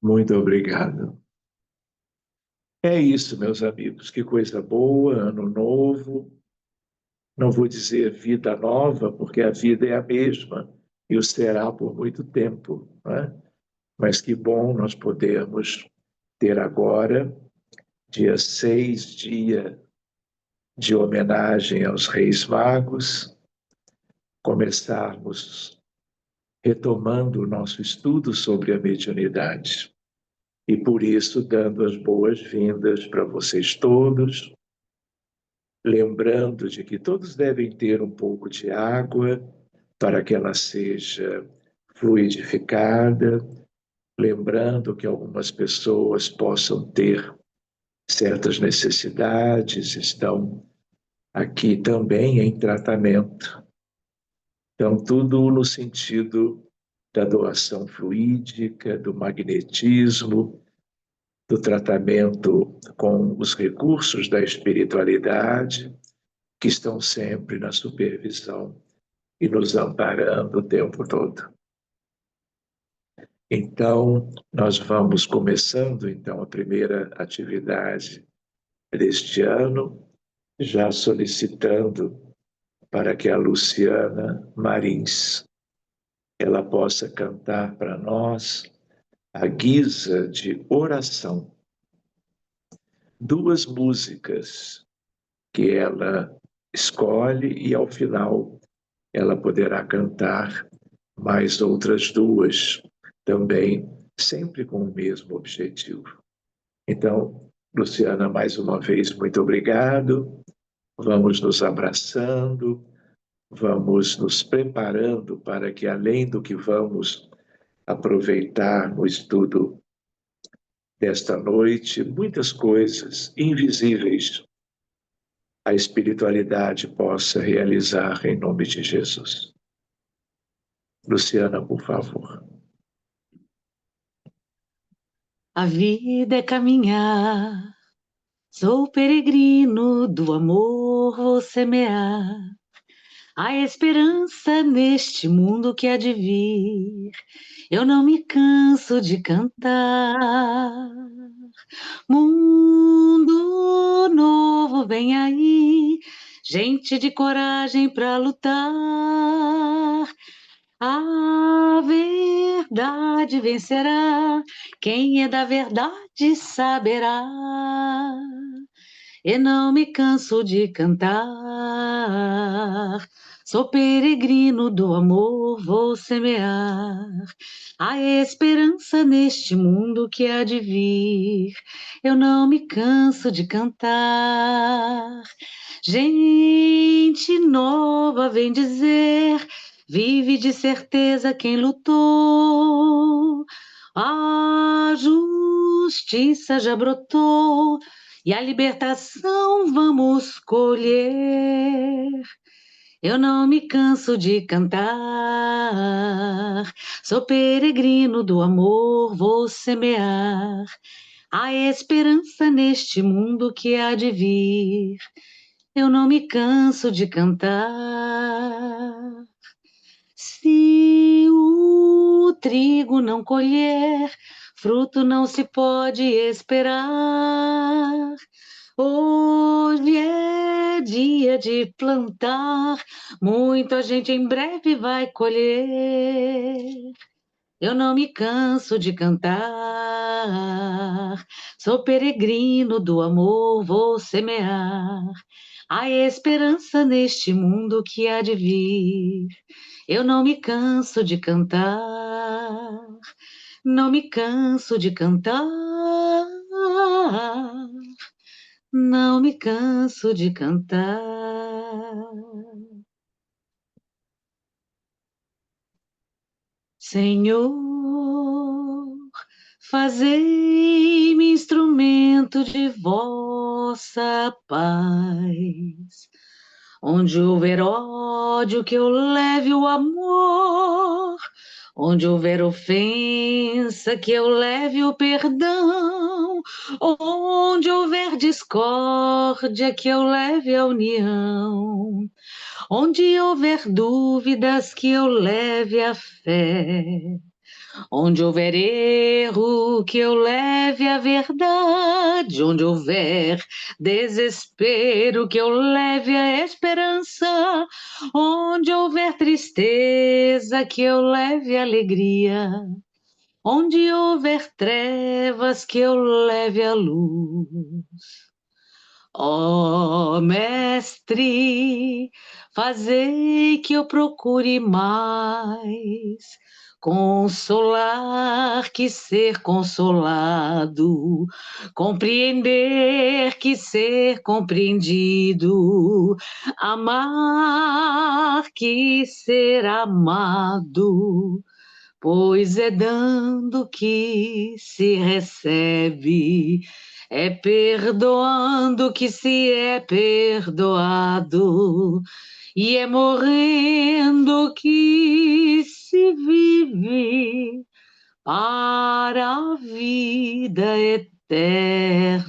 Muito obrigado. É isso, meus amigos. Que coisa boa, ano novo. Não vou dizer vida nova, porque a vida é a mesma e o será por muito tempo, né? Mas que bom nós podermos ter agora, dia 6, dia de homenagem aos Reis Magos, começarmos retomando o nosso estudo sobre a mediunidade. E por isso, dando as boas-vindas para vocês todos, lembrando de que todos devem ter um pouco de água para que ela seja fluidificada, lembrando que algumas pessoas possam ter certas necessidades, estão aqui também em tratamento. Então, tudo no sentido da doação fluídica, do magnetismo, do tratamento com os recursos da espiritualidade, que estão sempre na supervisão e nos amparando o tempo todo. Então, nós vamos começando então a primeira atividade deste ano, já solicitando para que a Luciana Marins ela possa cantar para nós à guisa de oração duas músicas que ela escolhe e ao final ela poderá cantar mais outras duas também, sempre com o mesmo objetivo. Então, Luciana, mais uma vez, muito obrigado. Vamos nos abraçando, vamos nos preparando para que, além do que vamos aproveitar no estudo desta noite, muitas coisas invisíveis a espiritualidade possa realizar em nome de Jesus. Luciana, por favor. A vida é caminhar, sou peregrino do amor, vou semear a esperança neste mundo que há de vir. Eu não me canso de cantar. Mundo novo vem aí, gente de coragem pra lutar. A verdade vencerá, quem é da verdade saberá. E não me canso de cantar. Sou peregrino do amor, vou semear a esperança neste mundo que há de vir. Eu não me canso de cantar. Gente nova vem dizer, vive de certeza quem lutou. A justiça já brotou e a libertação vamos colher. Eu não me canso de cantar. Sou peregrino do amor, vou semear a esperança neste mundo que há de vir. Eu não me canso de cantar. Se o trigo não colher, fruto não se pode esperar. Hoje é dia de plantar, muita gente em breve vai colher. Eu não me canso de cantar, sou peregrino do amor, vou semear a esperança neste mundo que há de vir. Eu não me canso de cantar, não me canso de cantar, não me canso de cantar. Senhor, fazei-me instrumento de vossa paz. Onde houver ódio, que eu leve o amor. Onde houver ofensa, que eu leve o perdão. Onde houver discórdia, que eu leve a união. Onde houver dúvidas, que eu leve a fé. Onde houver erro, que eu leve a verdade. Onde houver desespero, que eu leve a esperança. Onde houver tristeza, que eu leve a alegria. Onde houver trevas, que eu leve a luz. Ó Mestre, fazei que eu procure mais consolar que ser consolado, compreender que ser compreendido, amar que ser amado, pois é dando que se recebe, é perdoando que se é perdoado, e é morrendo que se vive para a vida eterna.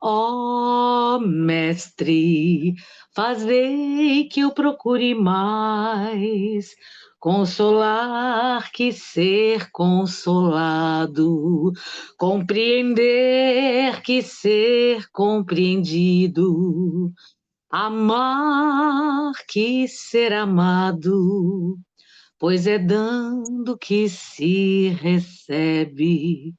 Ó Mestre, fazei que eu procure mais consolar que ser consolado, compreender que ser compreendido, amar que ser amado, pois é dando que se recebe,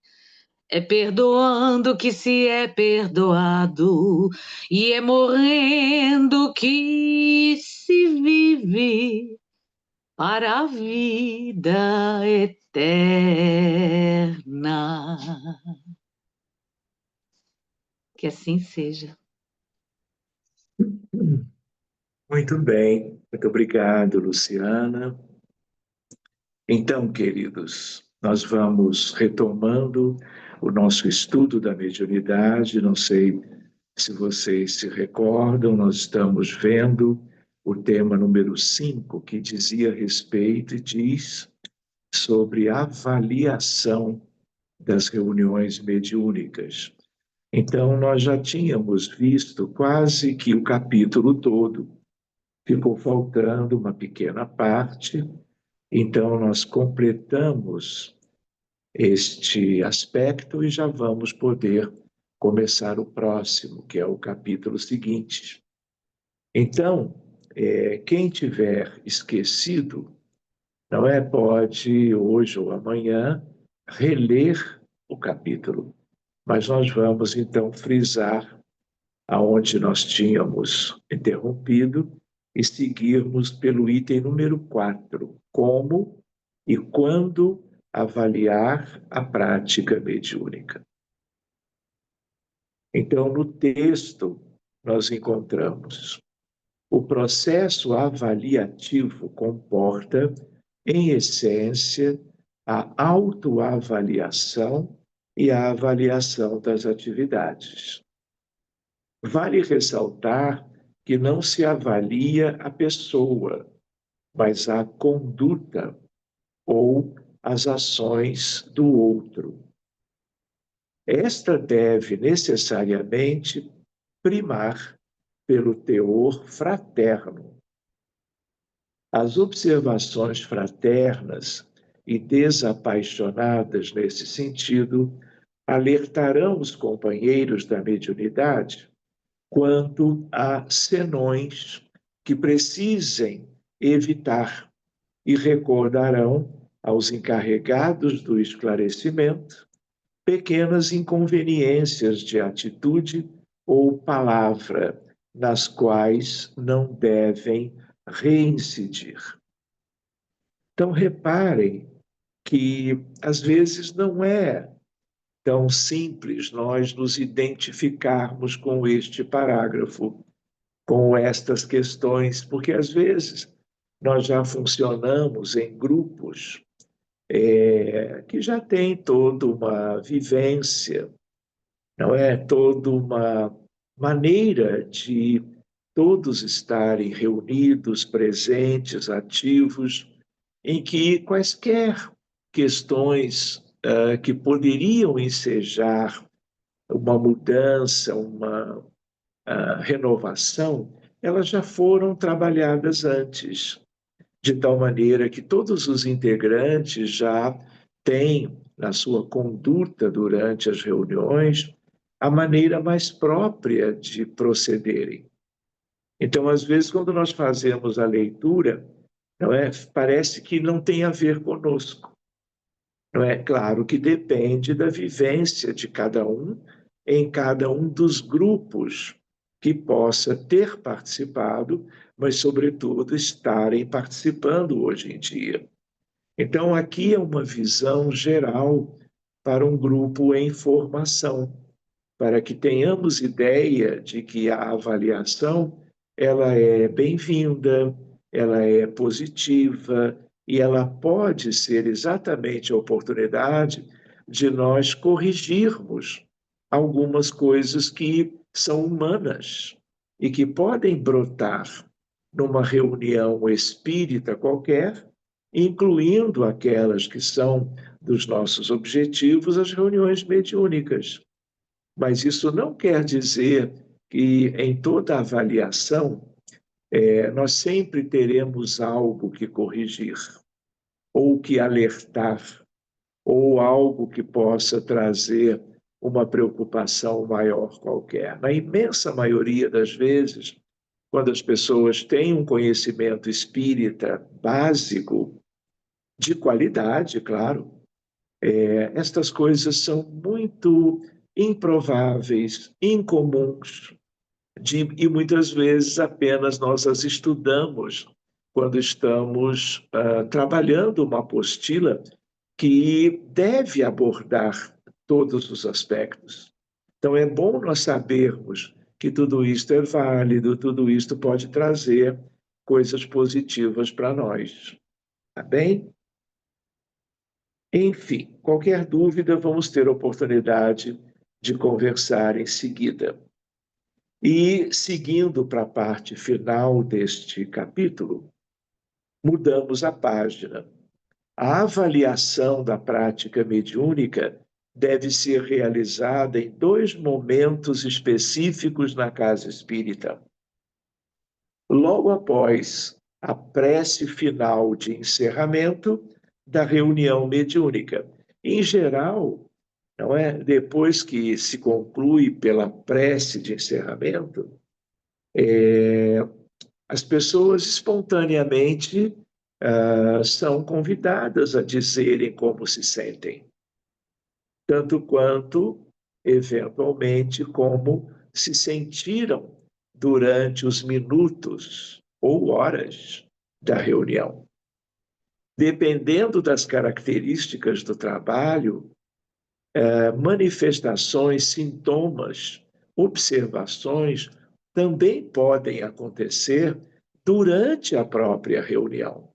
é perdoando que se é perdoado, e é morrendo que se vive para a vida eterna. Que assim seja. Muito bem, muito obrigado, Luciana. Então, queridos, nós vamos retomando o nosso estudo da mediunidade. Não sei se vocês se recordam, nós estamos vendo o tema número 5, que dizia a respeito e diz sobre avaliação das reuniões mediúnicas. Então, nós já tínhamos visto quase que o capítulo todo, ficou faltando uma pequena parte, então nós completamos este aspecto e já vamos poder começar o próximo, que é o capítulo seguinte. Então, quem tiver esquecido, não é, pode hoje ou amanhã reler o capítulo, mas nós vamos então frisar aonde nós tínhamos interrompido e seguirmos pelo item número 4, como e quando avaliar a prática mediúnica. Então, no texto, nós encontramos: o processo avaliativo comporta, em essência, a autoavaliação e a avaliação das atividades. Vale ressaltar que não se avalia a pessoa, mas a conduta ou as ações do outro. Esta deve necessariamente primar pelo teor fraterno. As observações fraternas e desapaixonadas nesse sentido alertarão os companheiros da mediunidade quanto a senões que precisem evitar e recordarão aos encarregados do esclarecimento pequenas inconveniências de atitude ou palavra nas quais não devem reincidir. Então, reparem que às vezes não é tão simples nós nos identificarmos com este parágrafo, com estas questões, porque às vezes nós já funcionamos em grupos que já têm toda uma vivência, não é? Toda uma maneira de todos estarem reunidos, presentes, ativos, em que quaisquer questões que poderiam ensejar uma mudança, uma renovação, elas já foram trabalhadas antes. de tal maneira que todos os integrantes já têm, na sua conduta durante as reuniões, a maneira mais própria de procederem. Então, às vezes, quando nós fazemos a leitura, não é? Parece que não tem a ver conosco. Não é? Claro que depende da vivência de cada um em cada um dos grupos que possa ter participado, mas, sobretudo, estarem participando hoje em dia. Então, aqui é uma visão geral para um grupo em formação, para que tenhamos ideia de que a avaliação ela é bem-vinda, ela é positiva e ela pode ser exatamente a oportunidade de nós corrigirmos algumas coisas que são humanas e que podem brotar numa reunião espírita qualquer, incluindo aquelas que são dos nossos objetivos, as reuniões mediúnicas. Mas isso não quer dizer que em toda avaliação nós sempre teremos algo que corrigir, ou que alertar, ou algo que possa trazer uma preocupação maior qualquer. Na imensa maioria das vezes, quando as pessoas têm um conhecimento espírita básico, de qualidade, claro, estas coisas são muito improváveis, incomuns, e muitas vezes apenas nós as estudamos quando estamos trabalhando uma apostila que deve abordar todos os aspectos. Então, é bom nós sabermos que tudo isto é válido, tudo isto pode trazer coisas positivas para nós. Tá bem? Enfim, qualquer dúvida, vamos ter oportunidade de conversar em seguida. E, seguindo para a parte final deste capítulo, mudamos a página. A avaliação da prática mediúnica deve ser realizada em 2 momentos específicos na casa espírita. Logo após a prece final de encerramento da reunião mediúnica. Em geral, não é? Depois que se conclui pela prece de encerramento, as pessoas espontaneamente são convidadas a dizerem como se sentem, tanto quanto, eventualmente, como se sentiram durante os minutos ou horas da reunião. Dependendo das características do trabalho, manifestações, sintomas, observações também podem acontecer durante a própria reunião.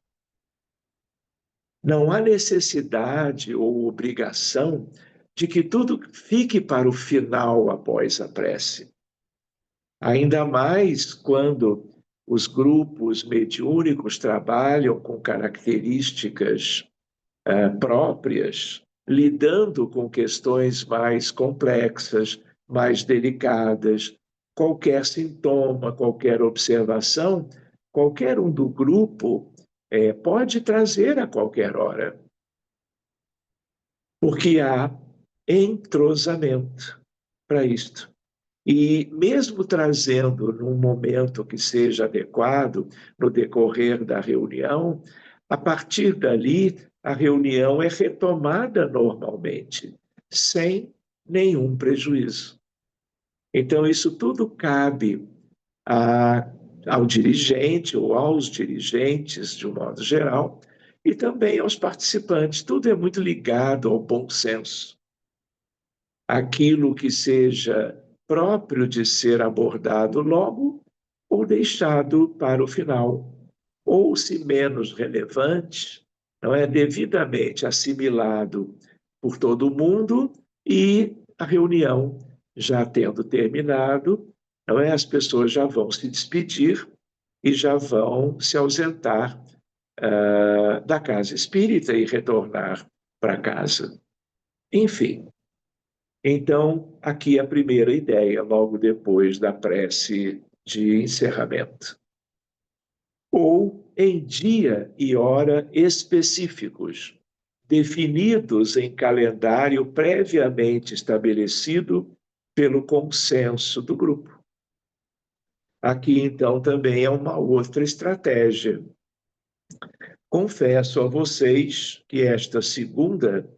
Não há necessidade ou obrigação de que tudo fique para o final após a prece. Ainda mais quando os grupos mediúnicos trabalham com características próprias, lidando com questões mais complexas, mais delicadas. Qualquer sintoma, qualquer observação, qualquer um do grupo pode trazer a qualquer hora, porque há entrosamento para isto. E mesmo trazendo num momento que seja adequado, no decorrer da reunião, a partir dali, a reunião é retomada normalmente, sem nenhum prejuízo. Então, isso tudo cabe ao dirigente ou aos dirigentes, de um modo geral, e também aos participantes. Tudo é muito ligado ao bom senso. Aquilo que seja próprio de ser abordado logo ou deixado para o final, ou, se menos relevante, não é devidamente assimilado por todo mundo e a reunião já tendo terminado, não é, as pessoas já vão se despedir e já vão se ausentar da casa espírita e retornar para casa. Enfim, então, aqui a primeira ideia, logo depois da prece de encerramento. ou em dia e hora específicos, definidos em calendário previamente estabelecido pelo consenso do grupo. Aqui, então, também é uma outra estratégia. Confesso a vocês que esta segunda,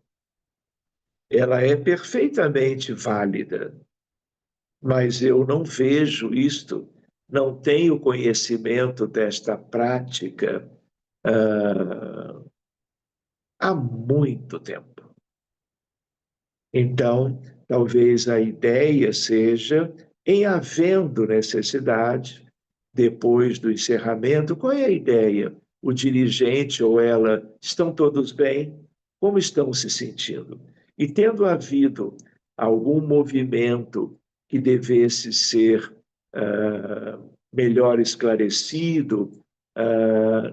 ela é perfeitamente válida, mas eu não vejo isto, não tenho conhecimento desta prática há muito tempo. Então, talvez a ideia seja, em havendo necessidade, depois do encerramento, qual é a ideia? O dirigente ou ela estão todos bem? Como estão se sentindo? E tendo havido algum movimento que devesse ser melhor esclarecido,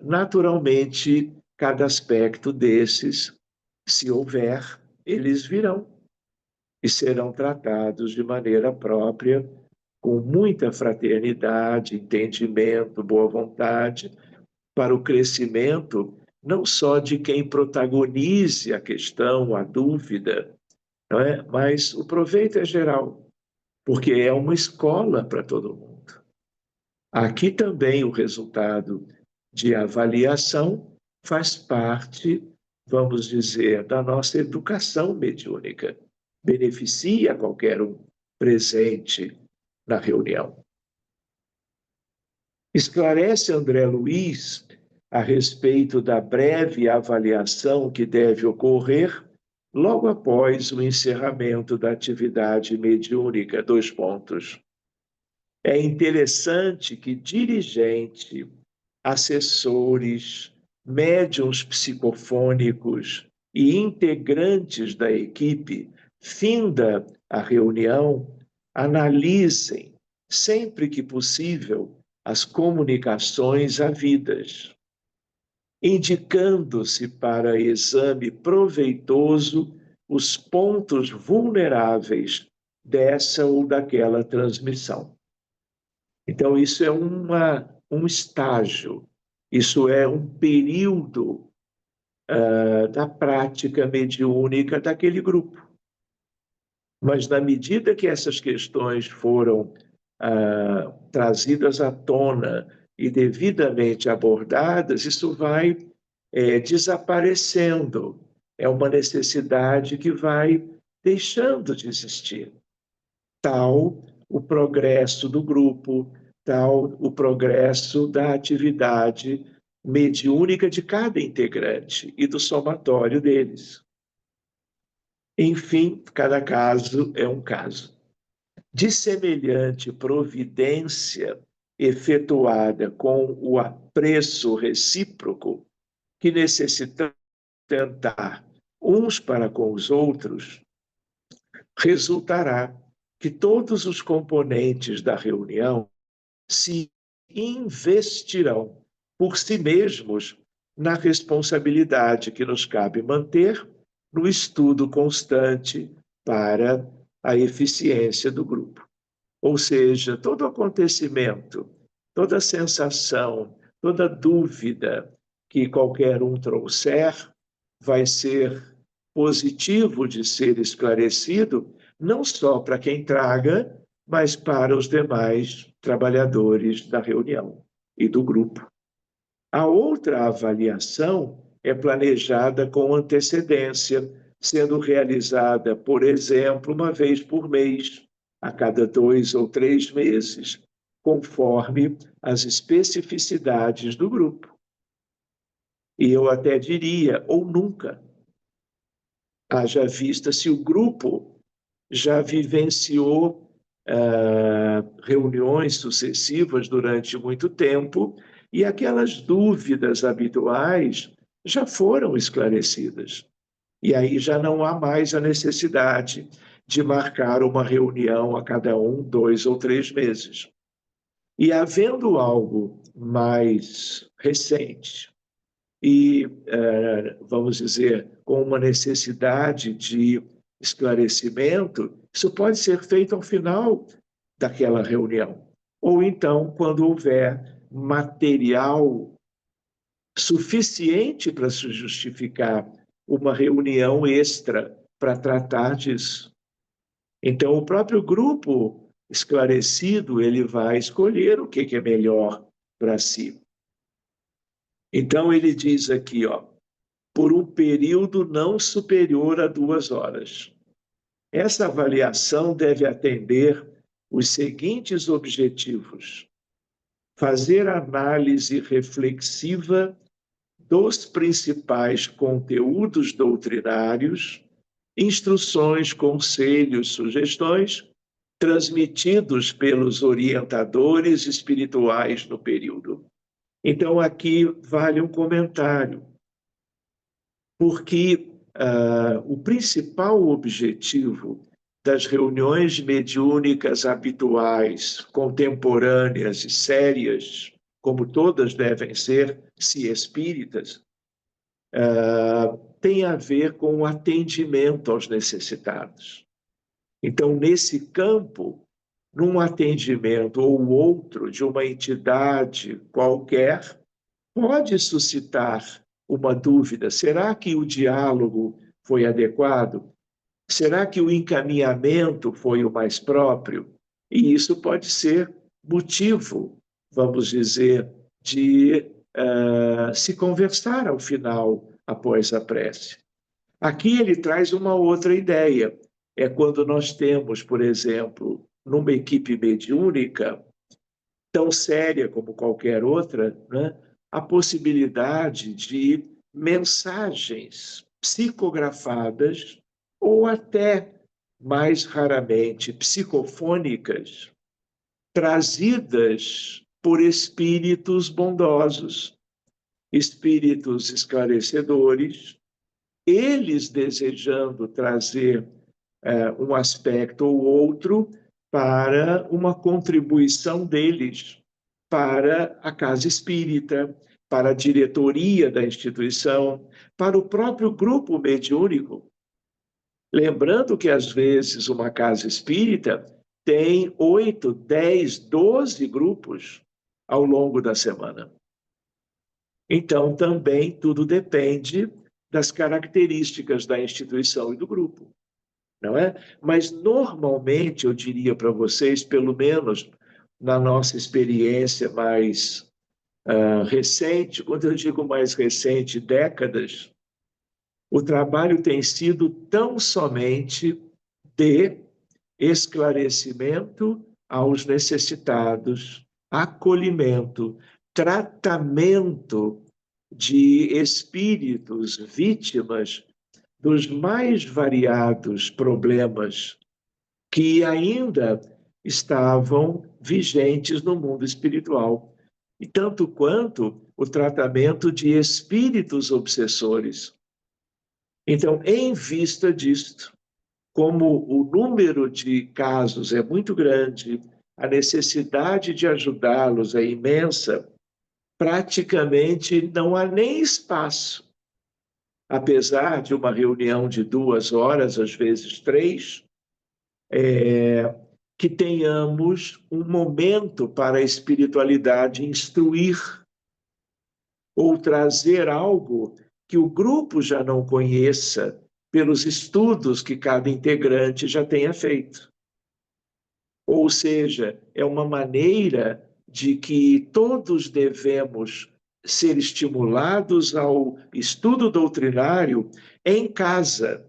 naturalmente, cada aspecto desses, se houver, eles virão e serão tratados de maneira própria, com muita fraternidade, entendimento, boa vontade, para o crescimento não só de quem protagonize a questão, a dúvida, não é? Mas o proveito é geral, porque é uma escola para todo mundo. Aqui também o resultado de avaliação faz parte, vamos dizer, da nossa educação mediúnica. Beneficia qualquer um presente na reunião. Esclarece André Luiz a respeito da breve avaliação que deve ocorrer logo após o encerramento da atividade mediúnica. 2 pontos. É interessante que dirigente, assessores, médiuns psicofônicos e integrantes da equipe, finda a reunião, analisem, sempre que possível, as comunicações havidas, indicando-se para exame proveitoso os pontos vulneráveis dessa ou daquela transmissão. Então, isso é um estágio, isso é um período da prática mediúnica daquele grupo. Mas, na medida que essas questões foram trazidas à tona e devidamente abordadas, isso vai desaparecendo. É uma necessidade que vai deixando de existir. Tal o progresso do grupo, tal o progresso da atividade mediúnica de cada integrante e do somatório deles. Enfim, cada caso é um caso. De semelhante providência efetuada com o apreço recíproco que necessitamos tentar uns para com os outros, resultará que todos os componentes da reunião se investirão por si mesmos na responsabilidade que nos cabe manter no estudo constante para a eficiência do grupo. Ou seja, todo acontecimento, toda sensação, toda dúvida que qualquer um trouxer vai ser positivo de ser esclarecido, não só para quem traga, mas para os demais trabalhadores da reunião e do grupo. A outra avaliação é planejada com antecedência, sendo realizada, por exemplo, uma vez por mês, a cada 2 ou 3 meses, conforme as especificidades do grupo. E eu até diria, ou nunca. Haja vista se o grupo já vivenciou reuniões sucessivas durante muito tempo e aquelas dúvidas habituais já foram esclarecidas. E aí já não há mais a necessidade de marcar uma reunião a cada 1, 2 ou 3 meses. E havendo algo mais recente e, vamos dizer, com uma necessidade de esclarecimento, isso pode ser feito ao final daquela reunião. Ou então, quando houver material suficiente para se justificar uma reunião extra para tratar disso. Então, o próprio grupo esclarecido, ele vai escolher o que é melhor para si. Então, ele diz aqui, ó, por um período não superior a 2 horas. Essa avaliação deve atender os seguintes objetivos: fazer análise reflexiva dos principais conteúdos doutrinários, instruções, conselhos, sugestões transmitidos pelos orientadores espirituais no período. Então, aqui vale um comentário, porque o principal objetivo das reuniões mediúnicas habituais, contemporâneas e sérias, como todas devem ser, se espíritas, tem a ver com o atendimento aos necessitados. Então, nesse campo, num atendimento ou outro de uma entidade qualquer, pode suscitar uma dúvida: será que o diálogo foi adequado? Será que o encaminhamento foi o mais próprio? E isso pode ser motivo, vamos dizer, de se conversar ao final, após a prece. Aqui ele traz uma outra ideia. É quando nós temos, por exemplo, numa equipe mediúnica, tão séria como qualquer outra, né, a possibilidade de mensagens psicografadas ou até, mais raramente, psicofônicas, trazidas por espíritos bondosos, espíritos esclarecedores, eles desejando trazer um aspecto ou outro para uma contribuição deles para a casa espírita, para a diretoria da instituição, para o próprio grupo mediúnico. Lembrando que, às vezes, uma casa espírita tem 8, 10, 12 grupos ao longo da semana. Então, também tudo depende das características da instituição e do grupo, não é? Mas, normalmente, eu diria para vocês, pelo menos na nossa experiência mais recente, quando eu digo mais recente, décadas, o trabalho tem sido tão somente de esclarecimento aos necessitados, acolhimento, tratamento de espíritos vítimas dos mais variados problemas que ainda estavam vigentes no mundo espiritual, e tanto quanto o tratamento de espíritos obsessores. Então, em vista disto, como o número de casos é muito grande, a necessidade de ajudá-los é imensa, praticamente não há nem espaço, apesar de uma reunião de 2 horas, às vezes 3, que tenhamos um momento para a espiritualidade instruir ou trazer algo que o grupo já não conheça pelos estudos que cada integrante já tenha feito. Ou seja, é uma maneira de que todos devemos ser estimulados ao estudo doutrinário em casa,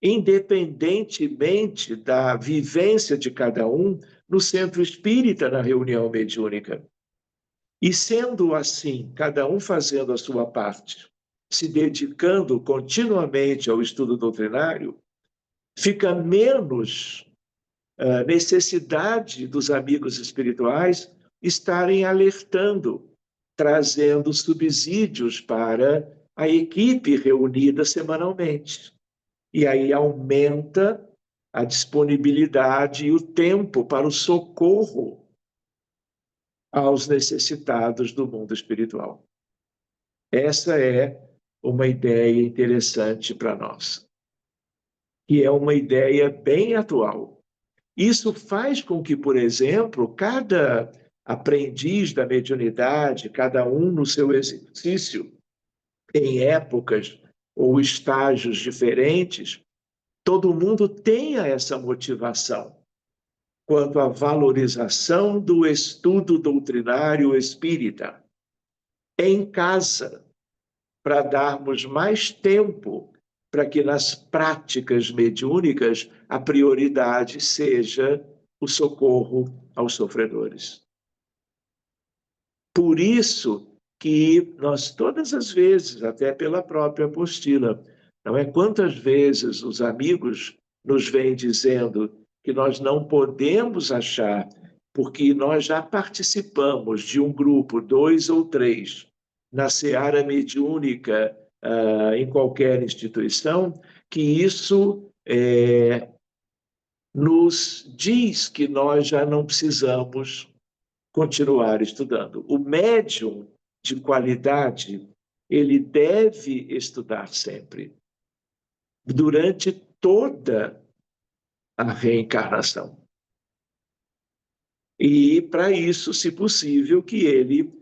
independentemente da vivência de cada um no centro espírita, na reunião mediúnica. E sendo assim, cada um fazendo a sua parte, se dedicando continuamente ao estudo doutrinário, fica menos necessidade dos amigos espirituais estarem alertando, trazendo subsídios para a equipe reunida semanalmente. E aí aumenta a disponibilidade e o tempo para o socorro aos necessitados do mundo espiritual. Essa é uma ideia interessante para nós. E é uma ideia bem atual. Isso faz com que, por exemplo, cada aprendiz da mediunidade, cada um no seu exercício, em épocas ou estágios diferentes, todo mundo tenha essa motivação quanto à valorização do estudo doutrinário espírita em casa, para darmos mais tempo para que nas práticas mediúnicas a prioridade seja o socorro aos sofredores. Por isso que nós, todas as vezes, até pela própria apostila, não é? Quantas vezes os amigos nos vêm dizendo que nós não podemos achar, porque nós já participamos de um grupo, 2 ou 3, na seara mediúnica, em qualquer instituição, que isso nos diz que nós já não precisamos continuar estudando. O médium de qualidade, ele deve estudar sempre, durante toda a reencarnação. E, para isso, se possível, que ele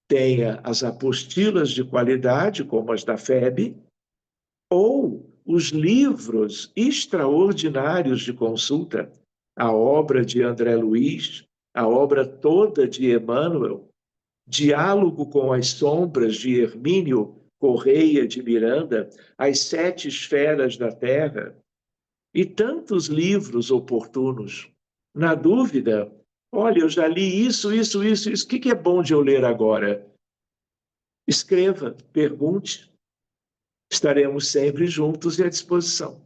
tenha as apostilas de qualidade, como as da FEB, ou os livros extraordinários de consulta, a obra de André Luiz, a obra toda de Emmanuel, Diálogo com as Sombras, de Hermínio Correia de Miranda, As Sete Esferas da Terra, e tantos livros oportunos. Na dúvida, olha, eu já li isso. O que é bom de eu ler agora? Escreva, pergunte. Estaremos sempre juntos e à disposição.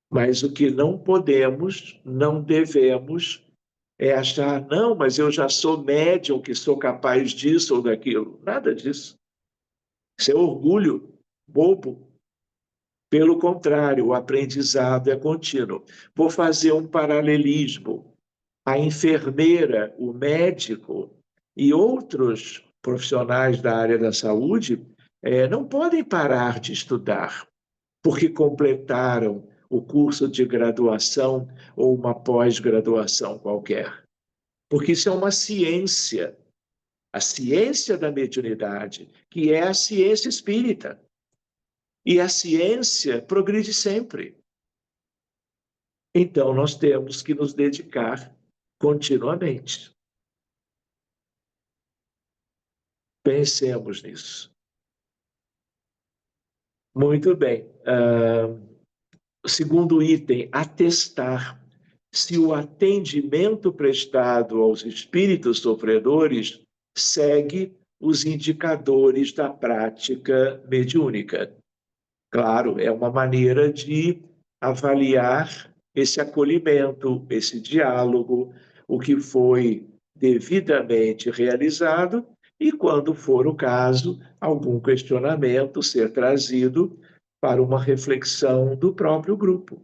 Mas o que não podemos, não devemos, é achar, não, mas eu já sou médium, que sou capaz disso ou daquilo. Nada disso. Isso é orgulho bobo. Pelo contrário, o aprendizado é contínuo. Vou fazer um paralelismo. A enfermeira, o médico e outros profissionais da área da saúde não podem parar de estudar, porque completaram o curso de graduação ou uma pós-graduação qualquer. Porque isso é uma ciência, a ciência da mediunidade, que é a ciência espírita. E a ciência progride sempre. Então, nós temos que nos dedicar continuamente. Pensemos nisso. Muito bem. O segundo item, atestar se o atendimento prestado aos espíritos sofredores segue os indicadores da prática mediúnica. Claro, é uma maneira de avaliar esse acolhimento, esse diálogo, o que foi devidamente realizado e, quando for o caso, algum questionamento ser trazido para uma reflexão do próprio grupo,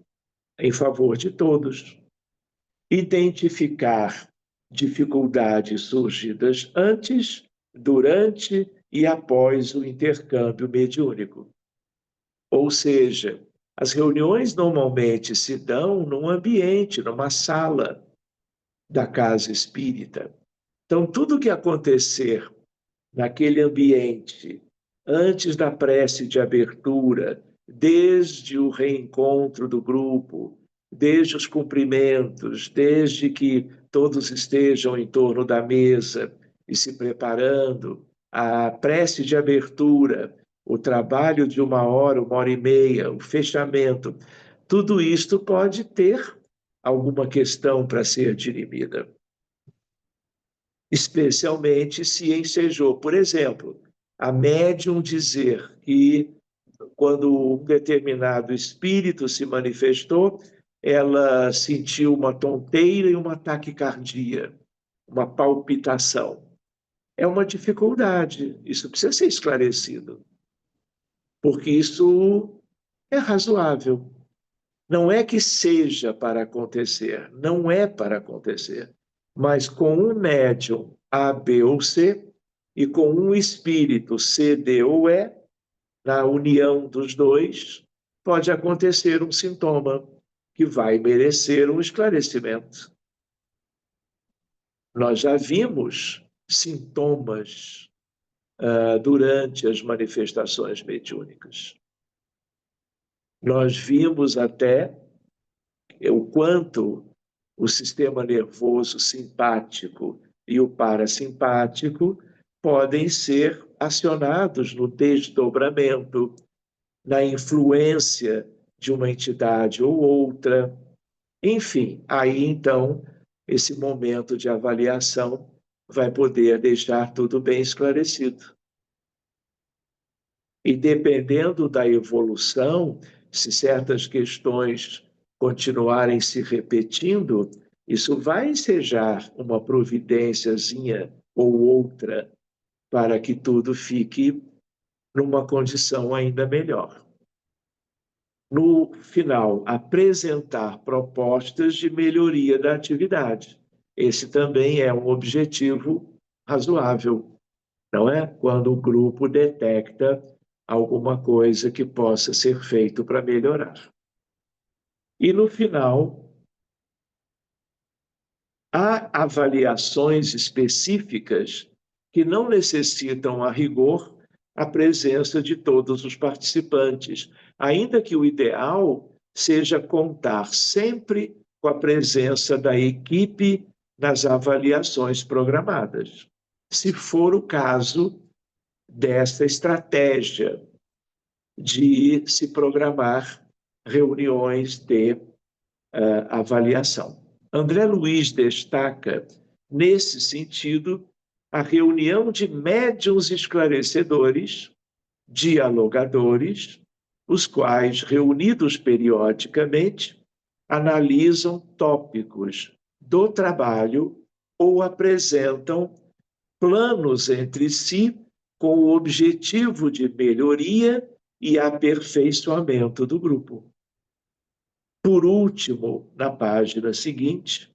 em favor de todos. Identificar dificuldades surgidas antes, durante e após o intercâmbio mediúnico. Ou seja, as reuniões normalmente se dão num ambiente, numa sala da casa espírita. Então, tudo que acontecer naquele ambiente, antes da prece de abertura, desde o reencontro do grupo, desde os cumprimentos, desde que todos estejam em torno da mesa e se preparando, a prece de abertura, o trabalho de 1 hora e meia, o fechamento, tudo isto pode ter alguma questão para ser dirimida. Especialmente se ensejou, por exemplo, a médium dizer que, quando um determinado espírito se manifestou, ela sentiu uma tonteira e uma taquicardia, uma palpitação. É uma dificuldade, isso precisa ser esclarecido, porque isso é razoável. Não é que seja para acontecer, não é para acontecer, mas com um médium A, B ou C e com um espírito C, D ou E, na união dos dois, pode acontecer um sintoma que vai merecer um esclarecimento. Nós já vimos sintomas durante as manifestações mediúnicas. Nós vimos até o quanto o sistema nervoso simpático e o parasimpático podem ser acionados no desdobramento, na influência de uma entidade ou outra. Enfim, aí então, esse momento de avaliação vai poder deixar tudo bem esclarecido. E dependendo da evolução, se certas questões continuarem se repetindo, isso vai ensejar uma providênciazinha ou outra para que tudo fique numa condição ainda melhor. No final, apresentar propostas de melhoria da atividade. Esse também é um objetivo razoável, não é? Quando o grupo detecta alguma coisa que possa ser feito para melhorar. E no final, há avaliações específicas que não necessitam, a rigor, a presença de todos os participantes, ainda que o ideal seja contar sempre com a presença da equipe nas avaliações programadas, se for o caso dessa estratégia de se programar reuniões de avaliação. André Luiz destaca, nesse sentido, a reunião de médiuns esclarecedores, dialogadores, os quais, reunidos periodicamente, analisam tópicos do trabalho ou apresentam planos entre si com o objetivo de melhoria e aperfeiçoamento do grupo. Por último, na página seguinte,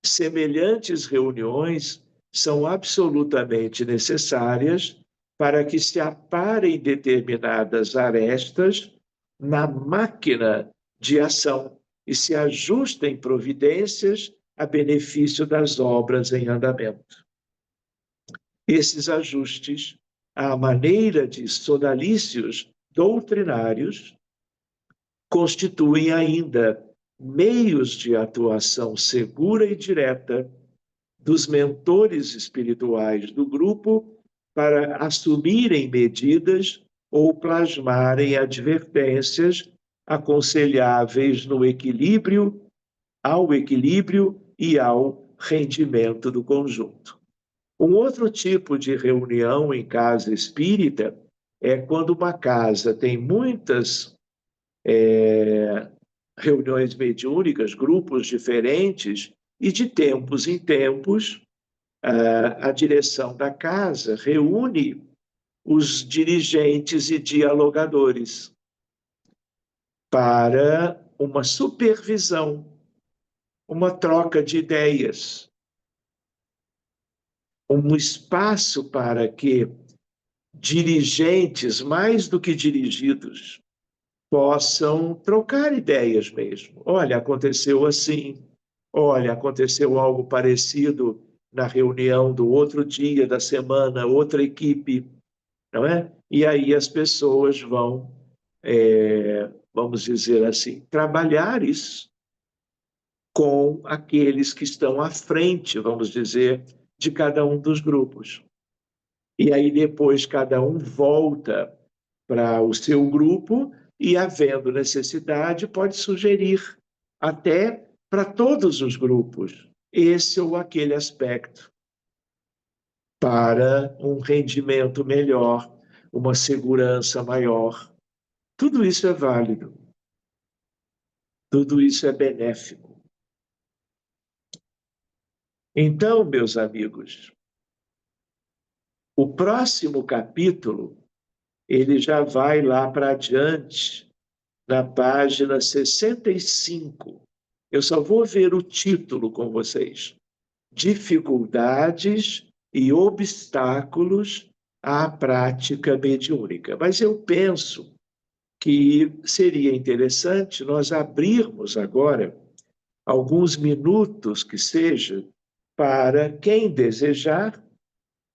semelhantes reuniões são absolutamente necessárias para que se aparem determinadas arestas na máquina de ação e se ajustem providências a benefício das obras em andamento. Esses ajustes, à maneira de sodalícios doutrinários, constituem ainda meios de atuação segura e direta dos mentores espirituais do grupo para assumirem medidas ou plasmarem advertências aconselháveis no equilíbrio e ao rendimento do conjunto. Um outro tipo de reunião em casa espírita é quando uma casa tem muitas reuniões mediúnicas, grupos diferentes, e de tempos em tempos a direção da casa reúne os dirigentes e dialogadores para uma supervisão, uma troca de ideias, um espaço para que dirigentes, mais do que dirigidos, possam trocar ideias mesmo. Olha, aconteceu assim. Olha, aconteceu algo parecido na reunião do outro dia da semana, outra equipe, não é? E aí as pessoas vão, vamos dizer assim, trabalhar isso com aqueles que estão à frente, vamos dizer, de cada um dos grupos. E aí depois cada um volta para o seu grupo e, havendo necessidade, pode sugerir até para todos os grupos esse ou aquele aspecto para um rendimento melhor, uma segurança maior. Tudo isso é válido. Tudo isso é benéfico. Então, meus amigos, o próximo capítulo, ele já vai lá para adiante, na página 65. Eu só vou ver o título com vocês. Dificuldades e obstáculos à prática mediúnica. Mas eu penso que seria interessante nós abrirmos agora alguns minutos que seja para quem desejar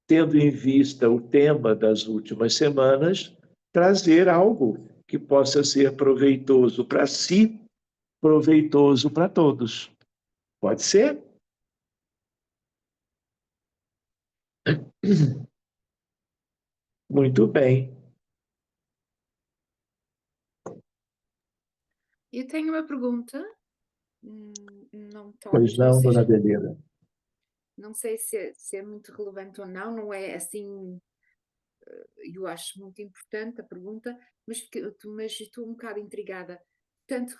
tendo em vista o tema das últimas semanas, trazer algo que possa ser proveitoso para si, proveitoso para todos. Pode ser? Muito bem. Eu tenho uma pergunta, Pois talvez não não, dona seja, Adelina. não sei se é muito relevante ou não, não é assim, eu acho muito importante a pergunta, mas estou um bocado intrigada. Portanto,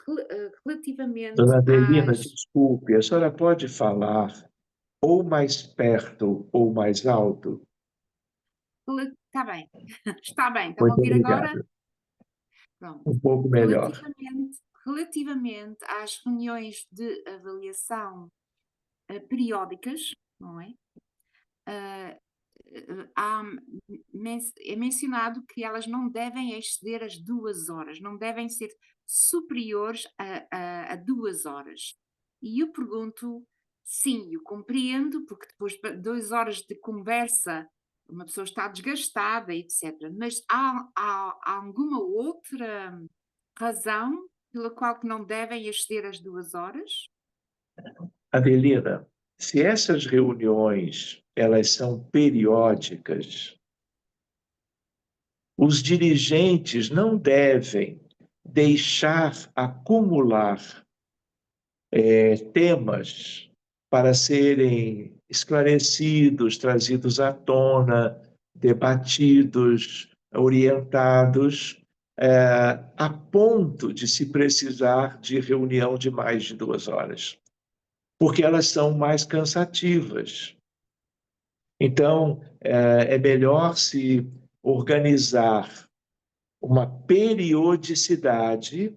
relativamente Dona Adelina, às. desculpe, a senhora pode falar ou mais perto ou mais alto? Está bem, está bem, estão a Muito ouvir agora? obrigado. Pronto. Um pouco melhor. Relativamente às reuniões de avaliação periódicas, não é? Ah, é mencionado que elas não devem exceder as 2 horas, não devem ser superiores a 2 horas. E eu pergunto, sim, eu compreendo, porque depois de 2 horas de conversa uma pessoa está desgastada, etc. Mas há alguma outra razão pela qual que não devem exceder as 2 horas? Adelina, se essas reuniões elas são periódicas, os dirigentes não devem deixar acumular temas para serem esclarecidos, trazidos à tona, debatidos, orientados, a ponto de se precisar de reunião de mais de 2 horas, porque elas são mais cansativas. Então, é melhor se organizar uma periodicidade,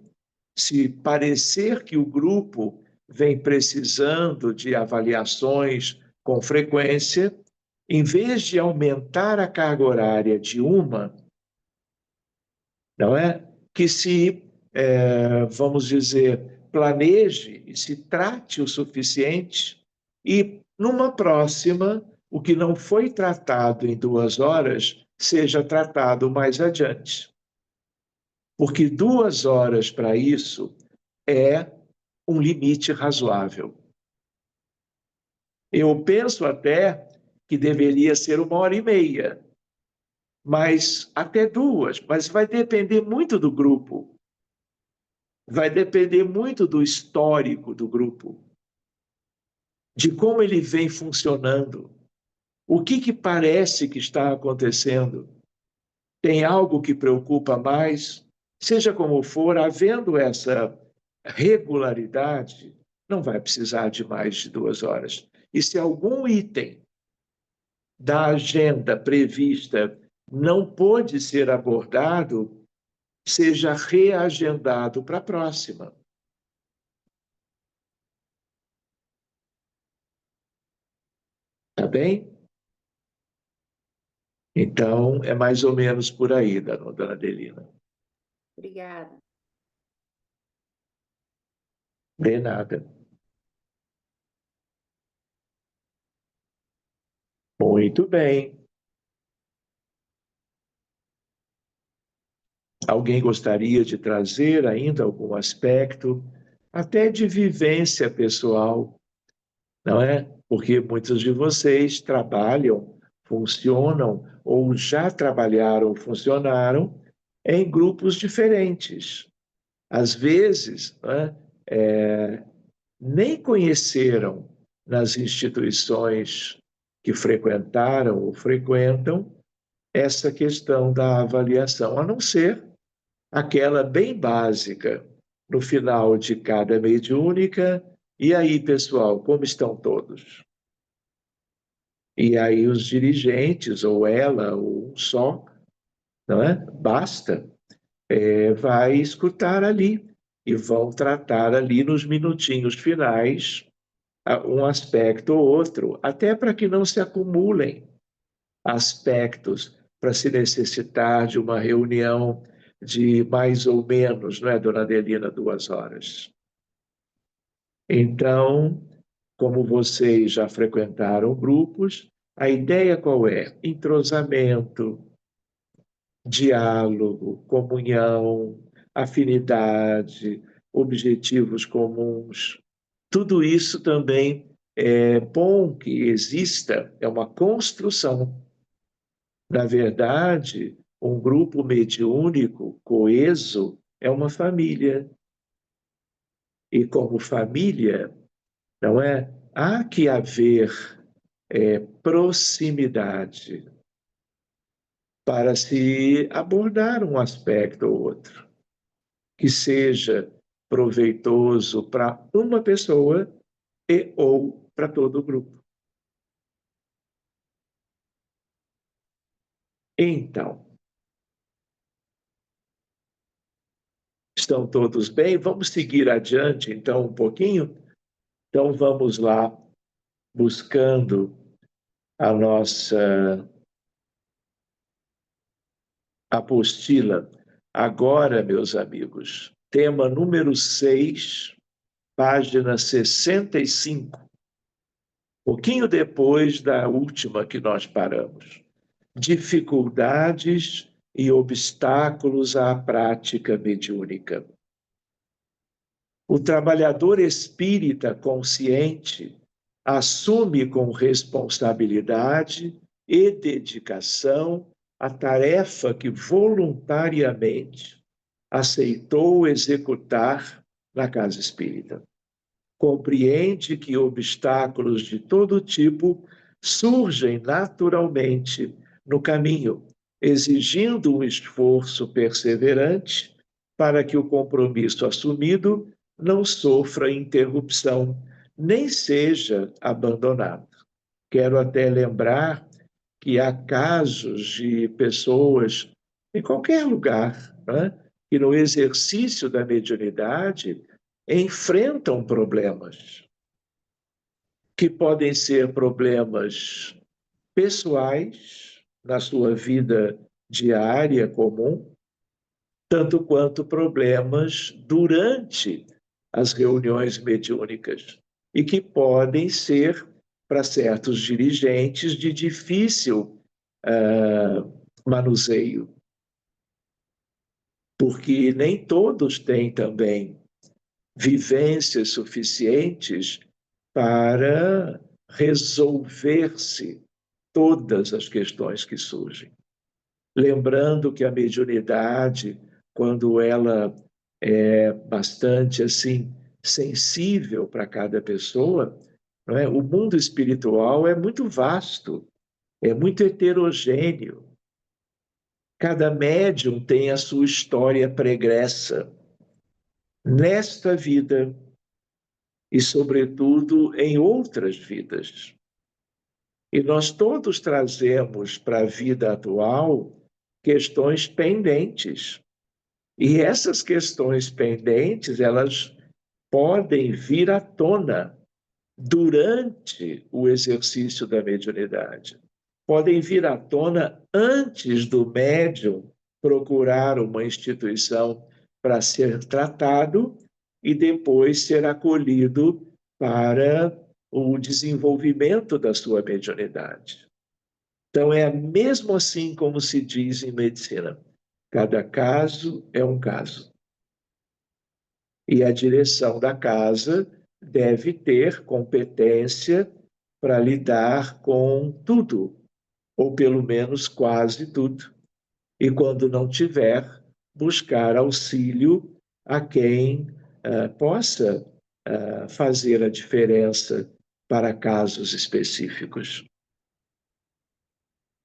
se parecer que o grupo vem precisando de avaliações com frequência, em vez de aumentar a carga horária de uma, não é? Que se, vamos dizer, planeje e se trate o suficiente e, numa próxima, o que não foi tratado em 2 horas seja tratado mais adiante. Porque 2 horas para isso é um limite razoável. Eu penso até que deveria ser 1 hora e meia, mas até 2, mas vai depender muito do grupo, vai depender muito do histórico do grupo, de como ele vem funcionando, o que parece que está acontecendo. Tem algo que preocupa mais? Seja como for, havendo essa regularidade, não vai precisar de mais de 2 horas. E se algum item da agenda prevista não pôde ser abordado, seja reagendado para a próxima. Tá bem? Então, é mais ou menos por aí, dona Adelina. Obrigada. De nada. Muito bem. Alguém gostaria de trazer ainda algum aspecto, até de vivência pessoal, não é? Porque muitos de vocês trabalham, funcionam, ou já trabalharam, funcionaram em grupos diferentes. Às vezes, né, nem conheceram nas instituições que frequentaram ou frequentam essa questão da avaliação, a não ser aquela bem básica no final de cada mediúnica. E aí, pessoal, como estão todos? E aí os dirigentes, ou ela, ou um só, não é? Basta, vai escutar ali e vão tratar ali nos minutinhos finais um aspecto ou outro, até para que não se acumulem aspectos para se necessitar de uma reunião de mais ou menos, não é, dona Adelina, 2 horas. Então, como vocês já frequentaram grupos, A ideia qual é? Entrosamento, diálogo, comunhão, afinidade, objetivos comuns. Tudo isso também é bom que exista, é uma construção. Na verdade, um grupo mediúnico, coeso, é uma família. E como família, não é? Há que haver proximidade para se abordar um aspecto ou outro, que seja proveitoso para uma pessoa e ou para todo o grupo. Então, estão todos bem? Vamos seguir adiante, então, um pouquinho? Então, vamos lá, buscando a nossa apostila. Agora, meus amigos, tema número 6, página 65, pouquinho depois da última que nós paramos. Dificuldades e obstáculos à prática mediúnica. O trabalhador espírita consciente assume com responsabilidade e dedicação a tarefa que voluntariamente aceitou executar na casa espírita. Compreende que obstáculos de todo tipo surgem naturalmente no caminho, exigindo um esforço perseverante para que o compromisso assumido não sofra interrupção, nem seja abandonado. Quero até lembrar que há casos de pessoas em qualquer lugar, né, que no exercício da mediunidade enfrentam problemas, que podem ser problemas pessoais na sua vida diária comum, tanto quanto problemas durante as reuniões mediúnicas, e que podem ser, para certos dirigentes, de difícil manuseio, porque nem todos têm também vivências suficientes para resolver-se todas as questões que surgem. Lembrando que a mediunidade, quando ela é bastante assim sensível para cada pessoa, não é? O mundo espiritual é muito vasto, é muito heterogêneo. Cada médium tem a sua história pregressa nesta vida e, sobretudo, em outras vidas. E nós todos trazemos para a vida atual questões pendentes. E essas questões pendentes, elas podem vir à tona durante o exercício da mediunidade. Podem vir à tona antes do médium procurar uma instituição para ser tratado e depois ser acolhido para o desenvolvimento da sua mediunidade. Então, é mesmo assim como se diz em medicina: cada caso é um caso. E a direção da casa deve ter competência para lidar com tudo, ou pelo menos quase tudo. E quando não tiver, buscar auxílio a quem possa fazer a diferença para casos específicos.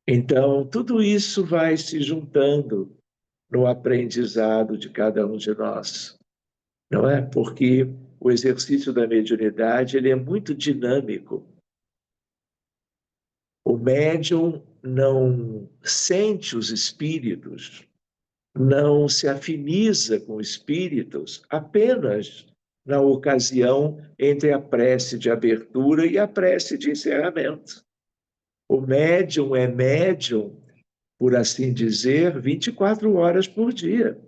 Então, tudo isso vai se juntando no aprendizado de cada um de nós, não é? Porque o exercício da mediunidade ele é muito dinâmico. O médium não sente os espíritos, não se afiniza com espíritos apenas na ocasião entre a prece de abertura e a prece de encerramento. O médium é médium, por assim dizer, 24 horas por dia.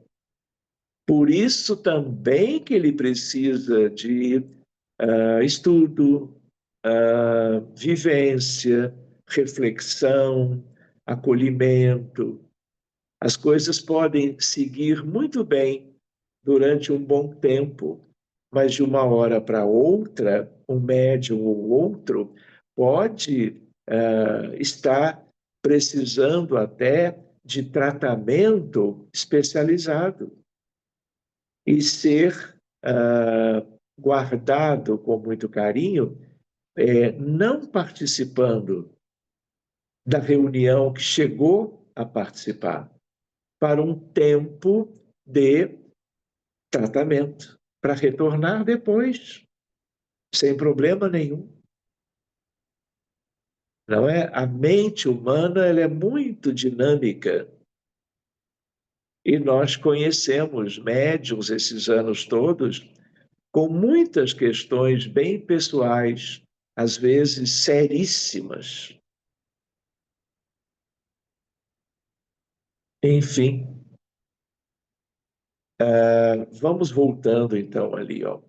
Por isso também que ele precisa de estudo, vivência, reflexão, acolhimento. As coisas podem seguir muito bem durante um bom tempo, mas de uma hora para outra, um médium ou outro pode estar precisando até de tratamento especializado e ser guardado com muito carinho, não participando da reunião que chegou a participar, para um tempo de tratamento, para retornar depois, sem problema nenhum. Não é? A mente humana ela é muito dinâmica. E nós conhecemos médiuns esses anos todos com muitas questões bem pessoais, às vezes seríssimas. Enfim, vamos voltando então ali, ó.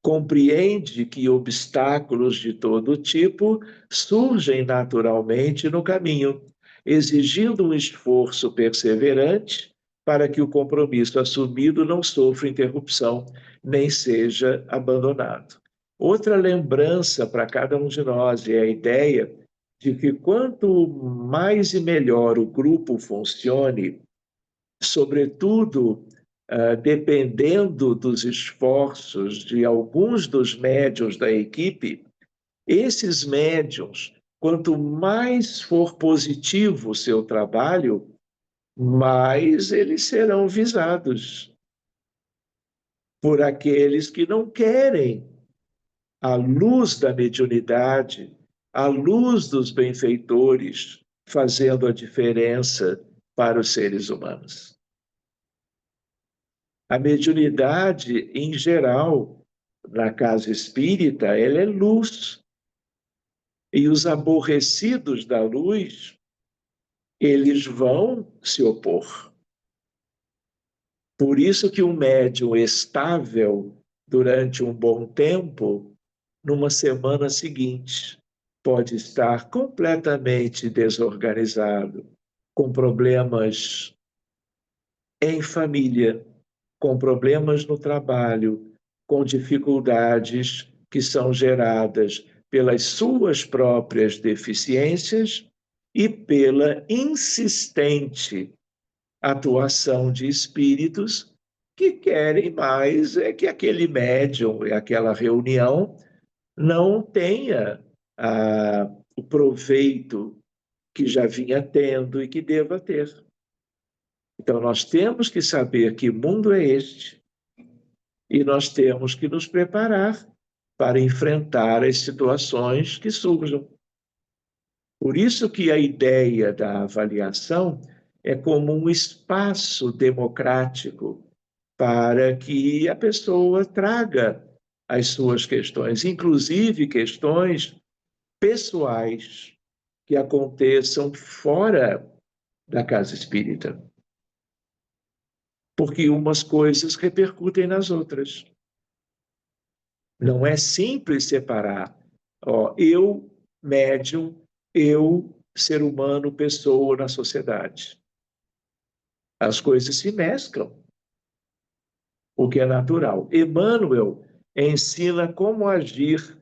Compreende que obstáculos de todo tipo surgem naturalmente no caminho, exigindo um esforço perseverante para que o compromisso assumido não sofra interrupção, nem seja abandonado. Outra lembrança para cada um de nós é a ideia de que quanto mais e melhor o grupo funcione, sobretudo dependendo dos esforços de alguns dos médiuns da equipe, esses médiuns, quanto mais for positivo o seu trabalho, mais eles serão visados por aqueles que não querem a luz da mediunidade, a luz dos benfeitores, fazendo a diferença para os seres humanos. A mediunidade, em geral, na casa espírita, ela é luz. E os aborrecidos da luz, eles vão se opor. Por isso que um médium estável, durante um bom tempo, numa semana seguinte, pode estar completamente desorganizado, com problemas em família, com problemas no trabalho, com dificuldades que são geradas pelas suas próprias deficiências e pela insistente atuação de espíritos que querem mais é que aquele médium, aquela reunião, não tenha o proveito que já vinha tendo e que deva ter. Então, nós temos que saber que mundo é este e nós temos que nos preparar para enfrentar as situações que surjam. Por isso que a ideia da avaliação é como um espaço democrático para que a pessoa traga as suas questões, inclusive questões pessoais que aconteçam fora da casa espírita. Porque umas coisas repercutem nas outras. Não é simples separar. Eu, médium, eu, ser humano, pessoa na sociedade. As coisas se mesclam, o que é natural. Emmanuel ensina como agir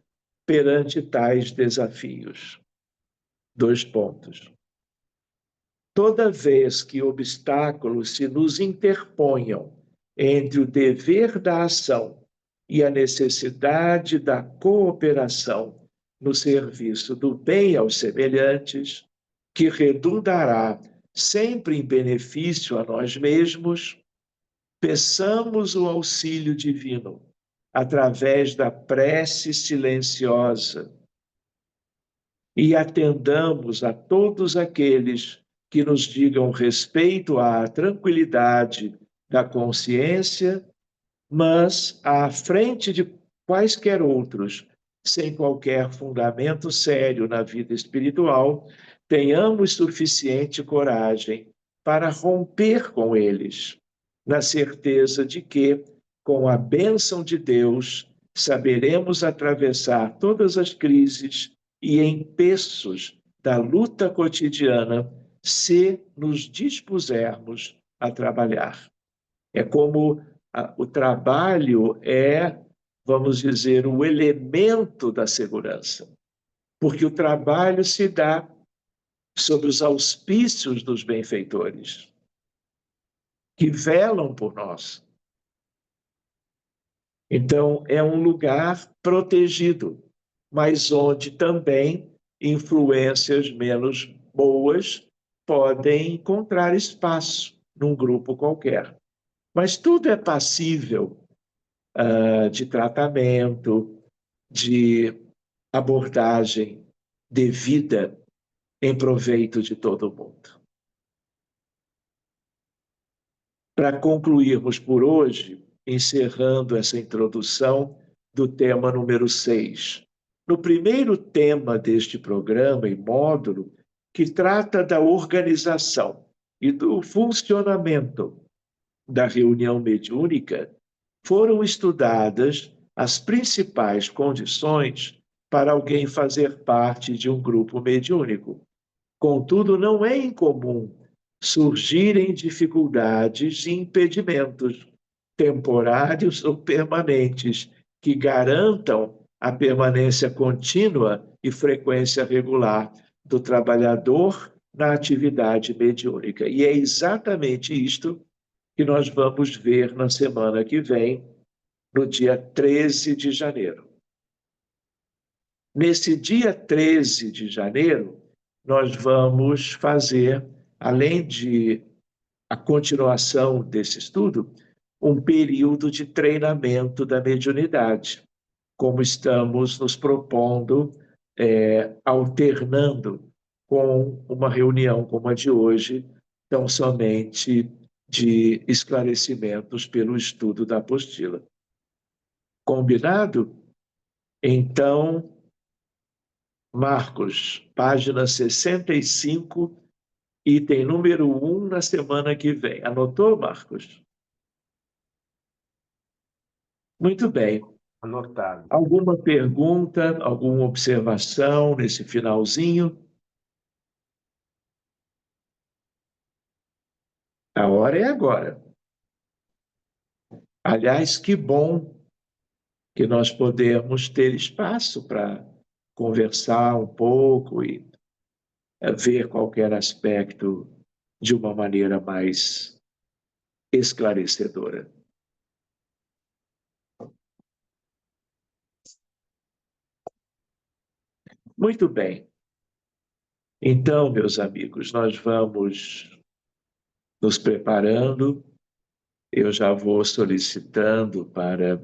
perante tais desafios. 2 pontos. Toda vez que obstáculos se nos interponham entre o dever da ação e a necessidade da cooperação no serviço do bem aos semelhantes, que redundará sempre em benefício a nós mesmos, peçamos o auxílio divino através da prece silenciosa e atendamos a todos aqueles que nos digam respeito à tranquilidade da consciência, mas à frente de quaisquer outros, sem qualquer fundamento sério na vida espiritual, tenhamos suficiente coragem para romper com eles, na certeza de que, com a bênção de Deus, saberemos atravessar todas as crises e empeços da luta cotidiana se nos dispusermos a trabalhar. É como o trabalho é, vamos dizer, o elemento da segurança, porque o trabalho se dá sob os auspícios dos benfeitores, que velam por nós. Então, é um lugar protegido, mas onde também influências menos boas podem encontrar espaço num grupo qualquer. Mas tudo é passível de tratamento, de abordagem devida em proveito de todo mundo. Para concluirmos por hoje, encerrando essa introdução do tema número 6. No primeiro tema deste programa e módulo, que trata da organização e do funcionamento da reunião mediúnica, foram estudadas as principais condições para alguém fazer parte de um grupo mediúnico. Contudo, não é incomum surgirem dificuldades e impedimentos, temporários ou permanentes, que garantam a permanência contínua e frequência regular do trabalhador na atividade mediúnica. E é exatamente isto que nós vamos ver na semana que vem, no dia 13 de janeiro. Nesse dia 13 de janeiro, nós vamos fazer, além de a continuação desse estudo, um período de treinamento da mediunidade, como estamos nos propondo, alternando com uma reunião como a de hoje, tão somente de esclarecimentos pelo estudo da apostila. Combinado? Então, Marcos, página 65, item número 1, na semana que vem. Anotou, Marcos? Muito bem. Anotado. Alguma pergunta, alguma observação nesse finalzinho? A hora é agora. Aliás, que bom que nós podemos ter espaço para conversar um pouco e ver qualquer aspecto de uma maneira mais esclarecedora. Muito bem. Então, meus amigos, nós vamos nos preparando. Eu já vou solicitando para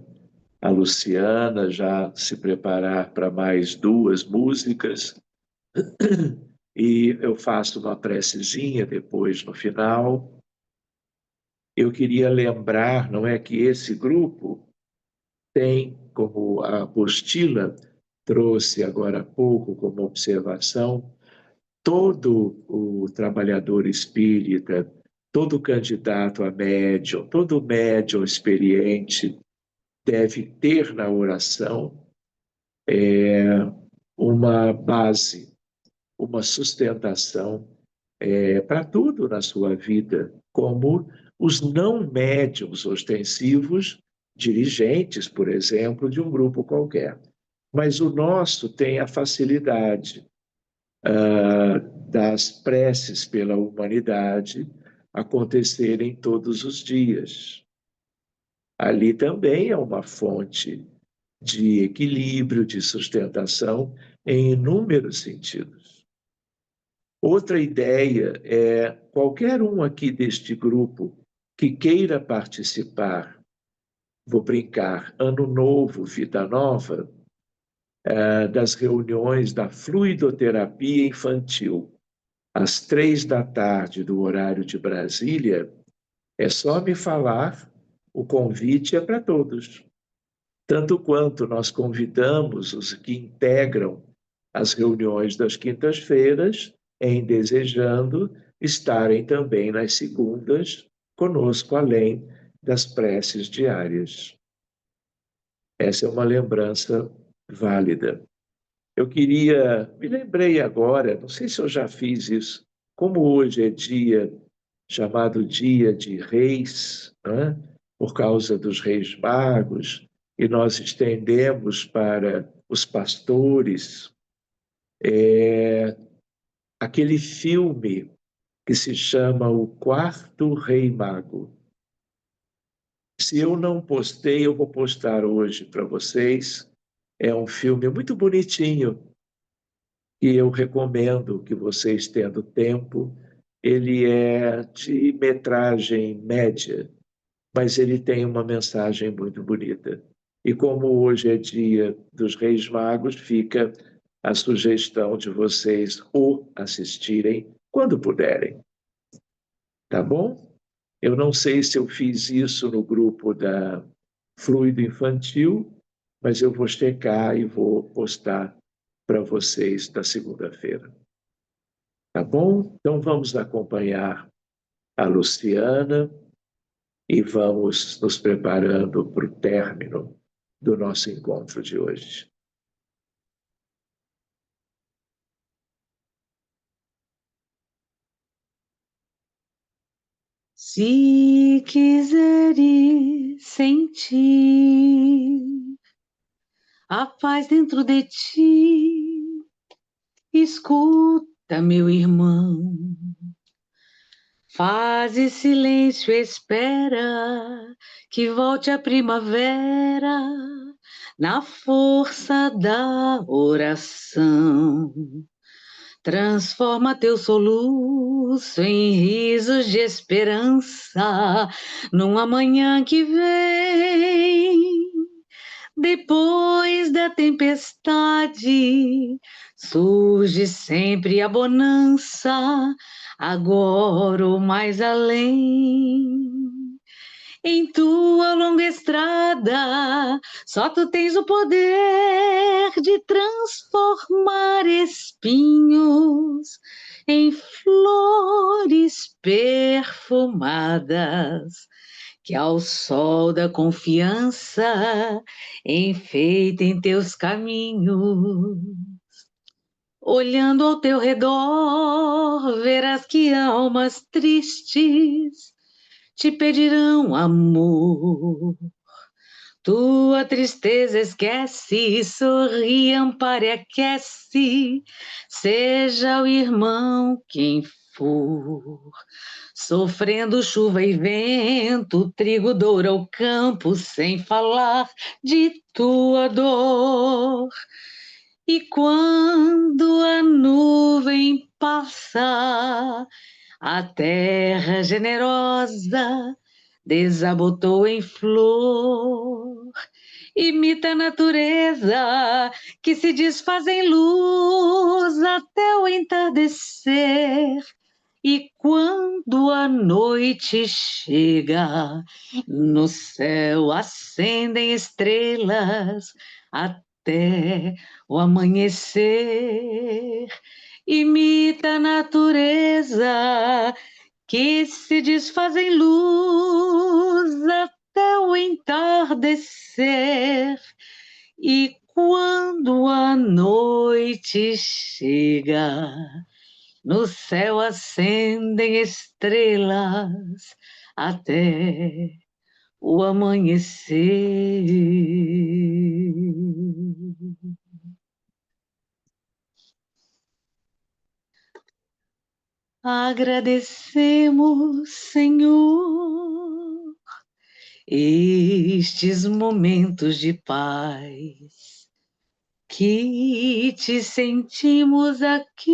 a Luciana já se preparar para mais 2 músicas. E eu faço uma precezinha depois, no final. Eu queria lembrar, não é, que esse grupo tem, como a apostila trouxe agora há pouco como observação, todo o trabalhador espírita, todo candidato a médium, todo médium experiente deve ter na oração uma base, uma sustentação para tudo na sua vida, como os não médiums ostensivos, dirigentes, por exemplo, de um grupo qualquer. Mas o nosso tem a facilidade das preces pela humanidade acontecerem todos os dias. Ali também é uma fonte de equilíbrio, de sustentação em inúmeros sentidos. Outra ideia é qualquer um aqui deste grupo que queira participar, vou brincar, Ano Novo, Vida Nova, das reuniões da fluidoterapia infantil, às 3 da tarde do horário de Brasília, é só me falar, o convite é para todos. Tanto quanto nós convidamos os que integram as reuniões das quintas-feiras, em desejando estarem também nas segundas conosco, além das preces diárias. Essa é uma lembrança válida. Eu queria, me lembrei agora, não sei se eu já fiz isso, como hoje é dia chamado Dia de Reis, né? Por causa dos Reis Magos, e nós estendemos para os pastores aquele filme que se chama O Quarto Rei Mago. Se eu não postei, eu vou postar hoje para vocês. É um filme muito bonitinho e eu recomendo que vocês, tendo tempo, ele é de metragem média, mas ele tem uma mensagem muito bonita. E como hoje é dia dos Reis Magos, fica a sugestão de vocês o assistirem quando puderem. Tá bom? Eu não sei se eu fiz isso no grupo da Fluido Infantil, mas eu vou checar e vou postar para vocês na segunda-feira. Tá bom? Então vamos acompanhar a Luciana e vamos nos preparando para o término do nosso encontro de hoje. Se quiseres sentir a paz dentro de ti, escuta, meu irmão. Faze silêncio, espera que volte a primavera na força da oração. Transforma teu soluço em risos de esperança num amanhã que vem. Depois da tempestade, surge sempre a bonança, agora ou mais além. Em tua longa estrada, só tu tens o poder de transformar espinhos em flores perfumadas, que ao sol da confiança enfeitem teus caminhos. Olhando ao teu redor, verás que almas tristes te pedirão amor. Tua tristeza esquece, sorri, ampare, aquece, seja o irmão quem for. Sofrendo chuva e vento, trigo doura o campo, sem falar de tua dor. E quando a nuvem passa, a terra generosa desabotou em flor. Imita a natureza que se desfaz em luz até o entardecer. E quando a noite chega, no céu acendem estrelas até o amanhecer. Imita a natureza que se desfaz em luz até o entardecer. E quando a noite chega, no céu acendem estrelas até o amanhecer. Agradecemos, Senhor, estes momentos de paz que te sentimos aqui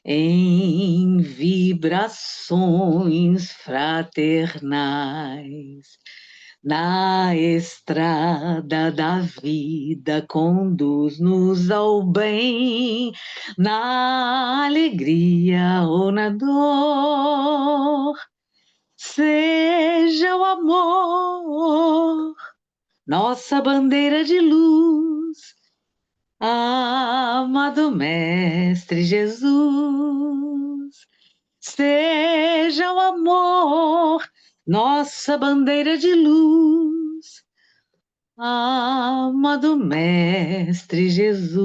em vibrações fraternais. Na estrada da vida, conduz-nos ao bem, na alegria ou na dor. Seja o amor nossa bandeira de luz, amado Mestre Jesus. Seja o amor nossa bandeira de luz, Amado Mestre Jesus,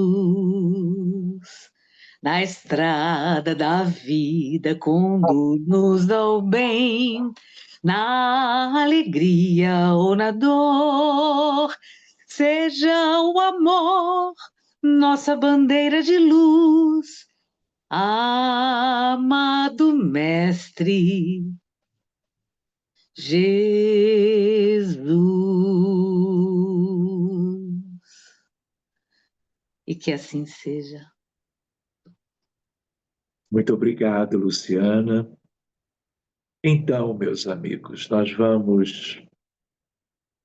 na estrada da vida conduz-nos ao bem, na alegria ou na dor, seja o amor nossa bandeira de luz. Amado Mestre Jesus. E que assim seja. Muito obrigado, Luciana. Então, meus amigos, nós vamos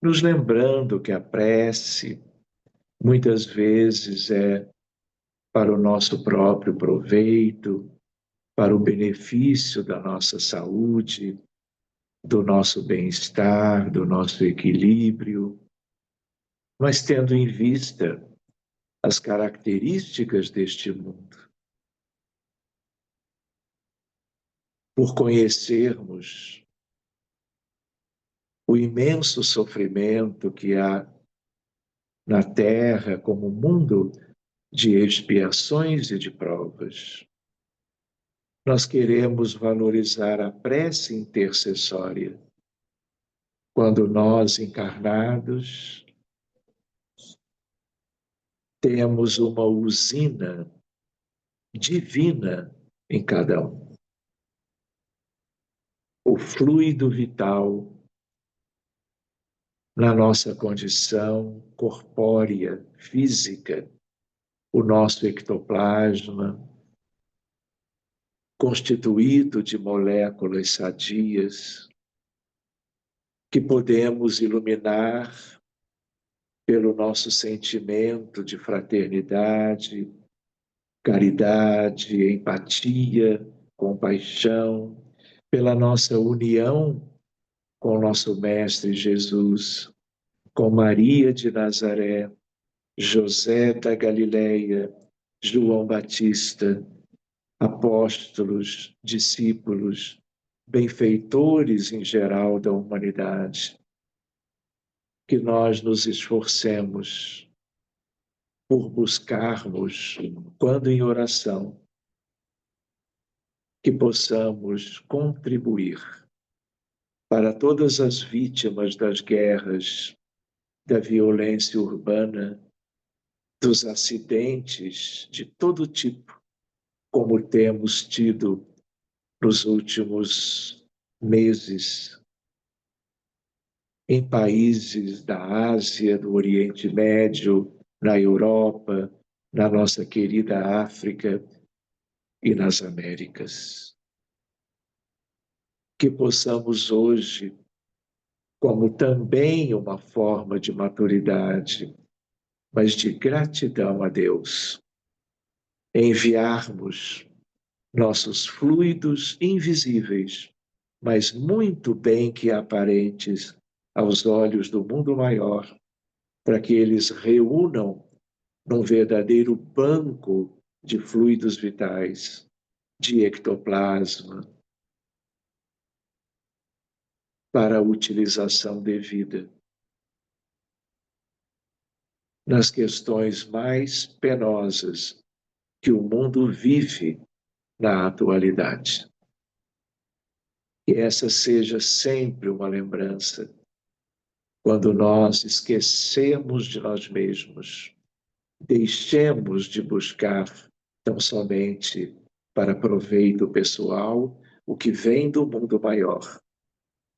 nos lembrando que a prece muitas vezes é para o nosso próprio proveito, para o benefício da nossa saúde, do nosso bem-estar, do nosso equilíbrio, mas tendo em vista as características deste mundo. Por conhecermos o imenso sofrimento que há na Terra como mundo de expiações e de provas, nós queremos valorizar a prece intercessória. Quando nós, encarnados, temos uma usina divina em cada um. O fluido vital na nossa condição corpórea, física, o nosso ectoplasma, constituído de moléculas sadias, que podemos iluminar pelo nosso sentimento de fraternidade, caridade, empatia, compaixão, pela nossa união com o nosso Mestre Jesus, com Maria de Nazaré, José da Galileia, João Batista, apóstolos, discípulos, benfeitores em geral da humanidade. Que nós nos esforcemos por buscarmos, quando em oração, que possamos contribuir para todas as vítimas das guerras, da violência urbana, dos acidentes de todo tipo, como temos tido nos últimos meses, em países da Ásia, do Oriente Médio, na Europa, na nossa querida África e nas Américas. Que possamos hoje, como também uma forma de maturidade, mas de gratidão a Deus, enviarmos nossos fluidos invisíveis, mas muito bem que aparentes aos olhos do mundo maior, para que eles reúnam num verdadeiro banco de fluidos vitais, de ectoplasma, para a utilização devida nas questões mais penosas que o mundo vive na atualidade. Que essa seja sempre uma lembrança, quando nós esquecemos de nós mesmos, deixemos de buscar tão somente para proveito pessoal o que vem do mundo maior,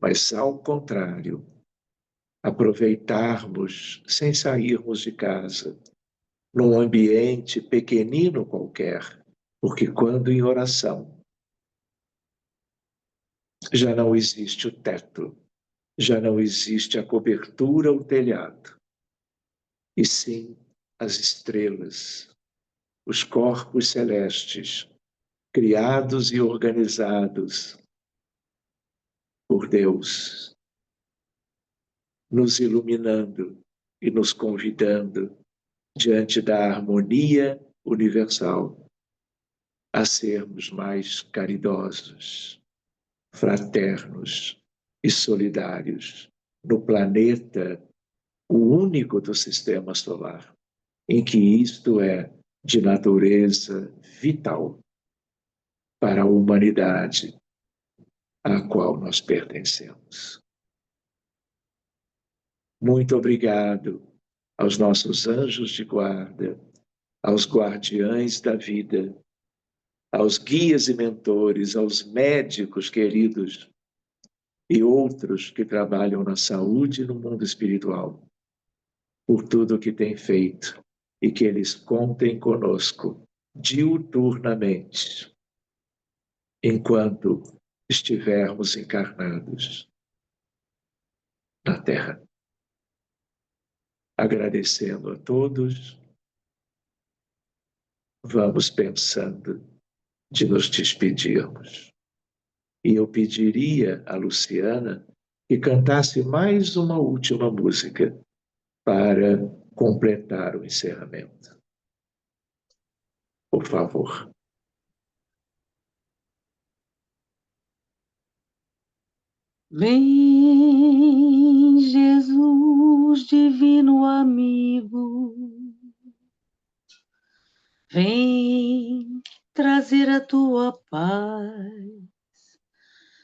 mas, ao contrário, aproveitarmos sem sairmos de casa, num ambiente pequenino qualquer, porque quando em oração já não existe o teto, já não existe a cobertura, o telhado, e sim as estrelas, os corpos celestes, criados e organizados por Deus, nos iluminando e nos convidando diante da harmonia universal a sermos mais caridosos, fraternos e solidários no planeta o único do sistema solar, em que isto é de natureza vital para a humanidade à qual nós pertencemos. Muito obrigado aos nossos anjos de guarda, aos guardiães da vida, aos guias e mentores, aos médicos queridos e outros que trabalham na saúde e no mundo espiritual, por tudo o que têm feito e que eles contem conosco diuturnamente, enquanto estivermos encarnados na Terra. Agradecendo a todos, vamos pensando de nos despedirmos. E eu pediria a Luciana que cantasse mais uma última música para completar o encerramento. Por favor. Vem, Jesus, divino amigo, vem trazer a tua paz.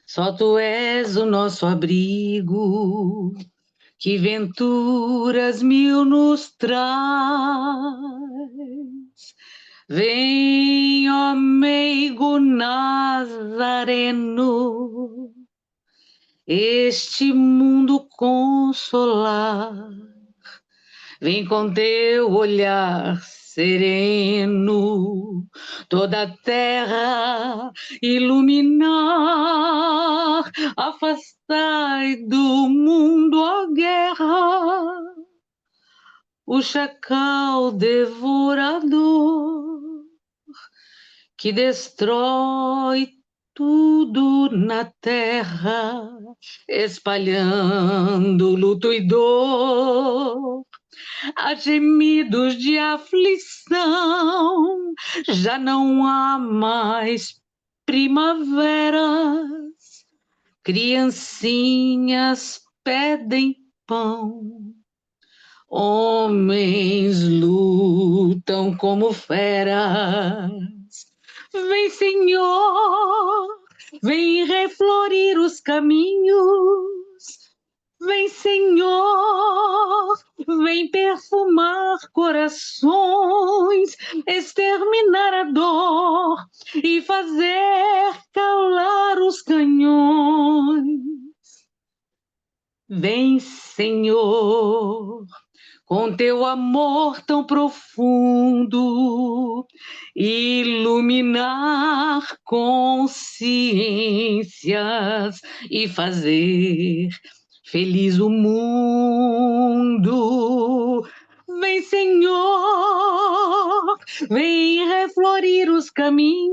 Só tu és o nosso abrigo, que venturas mil nos traz. Vem, ó meigo nazareno, este mundo consolar. Vem com teu olhar sereno, toda a terra iluminar. Afastai do mundo a guerra, o chacal devorador, que destrói tudo na terra, espalhando luto e dor. Há gemidos de aflição, já não há mais primaveras. Criancinhas pedem pão, homens lutam como feras. Vem, Senhor, vem reflorir os caminhos. Vem, Senhor, vem perfumar corações, exterminar a dor e fazer calar os canhões. Vem, Senhor, com teu amor tão profundo, iluminar consciências e fazer feliz o mundo. Vem, Senhor, vem reflorir os caminhos.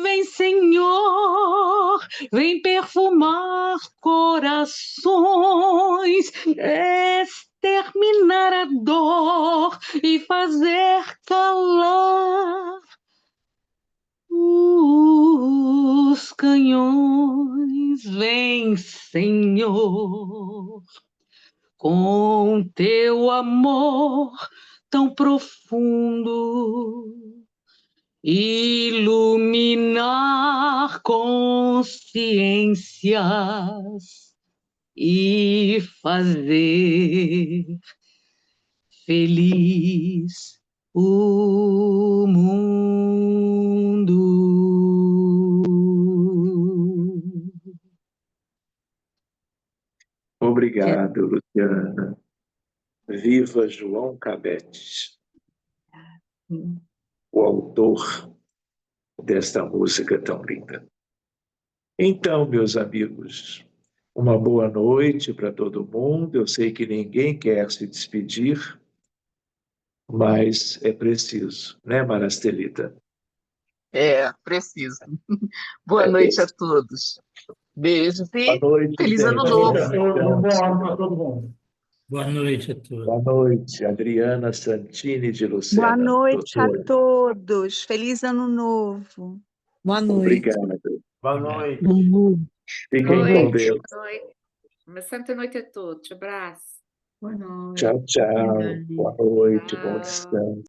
Vem, Senhor, vem perfumar corações, exterminar a dor e fazer calar os canhões. Vem, Senhor, com teu amor tão profundo, iluminar consciências e fazer feliz o mundo. Obrigado, Luciana. Viva João Cabete, o autor desta música tão linda. Então, meus amigos, uma boa noite para todo mundo. Eu sei que ninguém quer se despedir, mas é preciso, né, Marastelita? É, preciso. Boa noite a todos. Beijos e Boa noite, feliz gente. ano novo. Boa noite para todo mundo. Boa noite a todos. Boa noite, Adriana Santini de Lucena. Boa noite a doutora. todos. Feliz ano novo. Boa noite. Obrigado. Boa noite. Fiquem com Deus. Boa noite. Uma santa noite a todos. Abraço. Boa noite. Tchau, tchau. Dani. Boa noite, bom Tchau. descanso.